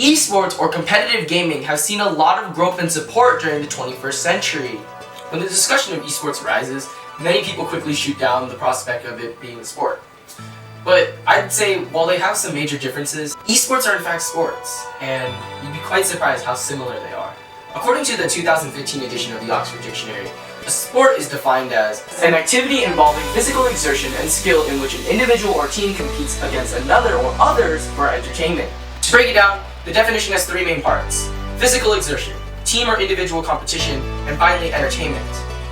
Esports or competitive gaming have seen a lot of growth and support during the 21st century. When the discussion of esports arises, many people quickly shoot down the prospect of it being a sport. But I'd say, while they have some major differences, esports are in fact sports, and you'd be quite surprised how similar they are. According to the 2015 edition of the Oxford Dictionary, a sport is defined as an activity involving physical exertion and skill in which an individual or team competes against another or others for entertainment. To break it down, the definition has three main parts: physical exertion, team or individual competition, and finally entertainment.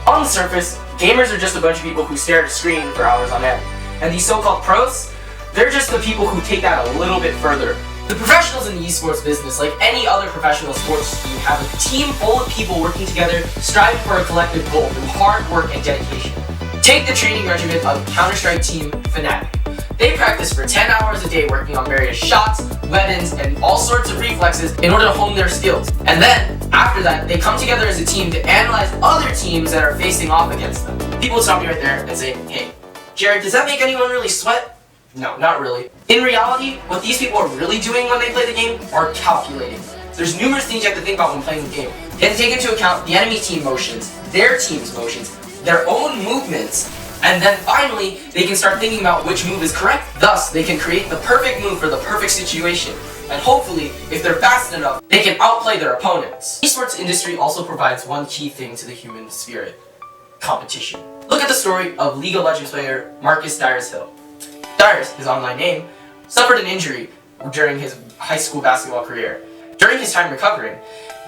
On the surface, gamers are just a bunch of people who stare at a screen for hours on end. And these so-called pros, they're just the people who take that a little bit further. The professionals in the esports business, like any other professional sports team, have a team full of people working together, striving for a collective goal through hard work and dedication. Take the training regimen of Counter-Strike team Fnatic. They practice for 10 hours a day working on various shots, weapons, and all sorts of reflexes in order to hone their skills. And then, after that, they come together as a team to analyze other teams that are facing off against them. People stop me right there and say, "Hey, Jared, does that make anyone really sweat?" No, not really. In reality, what these people are really doing when they play the game are calculating. There's numerous things you have to think about when playing the game. They have to take into account the enemy team motions, their team's motions, their own movements, and then finally, they can start thinking about which move is correct. Thus, they can create the perfect move for the perfect situation. And hopefully, if they're fast enough, they can outplay their opponents. The esports industry also provides one key thing to the human spirit: competition. Look at the story of League of Legends player Marcus Dyrus Hill. Dyrus, his online name, suffered an injury during his high school basketball career. During his time recovering,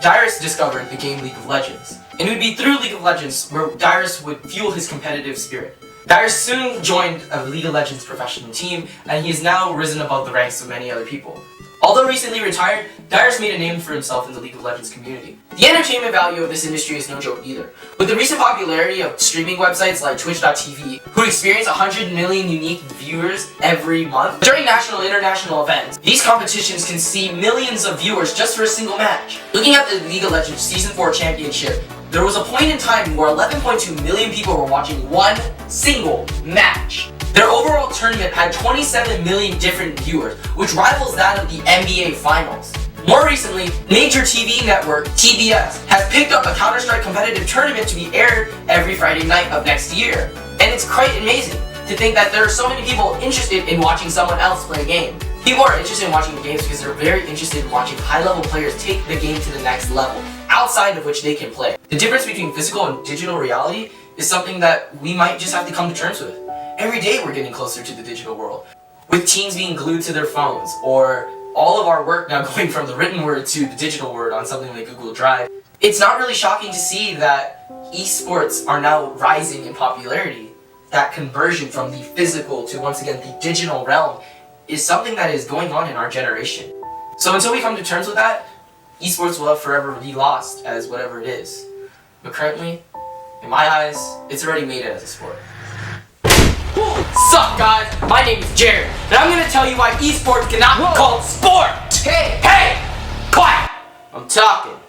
Dyrus discovered the game League of Legends. And it would be through League of Legends where Dyrus would fuel his competitive spirit. Dyrus soon joined a League of Legends professional team, and he has now risen above the ranks of many other people. Although recently retired, Dyrus made a name for himself in the League of Legends community. The entertainment value of this industry is no joke either. With the recent popularity of streaming websites like Twitch.tv, who experience 100 million unique viewers every month, during national and international events, these competitions can see millions of viewers just for a single match. Looking at the League of Legends Season 4 Championship, there was a point in time where 11.2 million people were watching one single match. Their overall tournament had 27 million different viewers, which rivals that of the NBA Finals. More recently, major TV network TBS has picked up a Counter-Strike competitive tournament to be aired every Friday night of next year. And it's quite amazing to think that there are so many people interested in watching someone else play a game. People are interested in watching the games because they're very interested in watching high-level players take the game to the next level, outside of which they can play. The difference between physical and digital reality is something that we might just have to come to terms with. Every day we're getting closer to the digital world, with teens being glued to their phones, or all of our work now going from the written word to the digital word on something like Google Drive. It's not really shocking to see that esports are now rising in popularity. That conversion from the physical to, once again, the digital realm is something that is going on in our generation. So until we come to terms with that, esports will forever be lost as whatever it is. But currently, in my eyes, it's already made it as a sport. Sup guys, my name is Jared, and I'm gonna tell you why esports cannot be called sport! Hey! Quiet! I'm talking.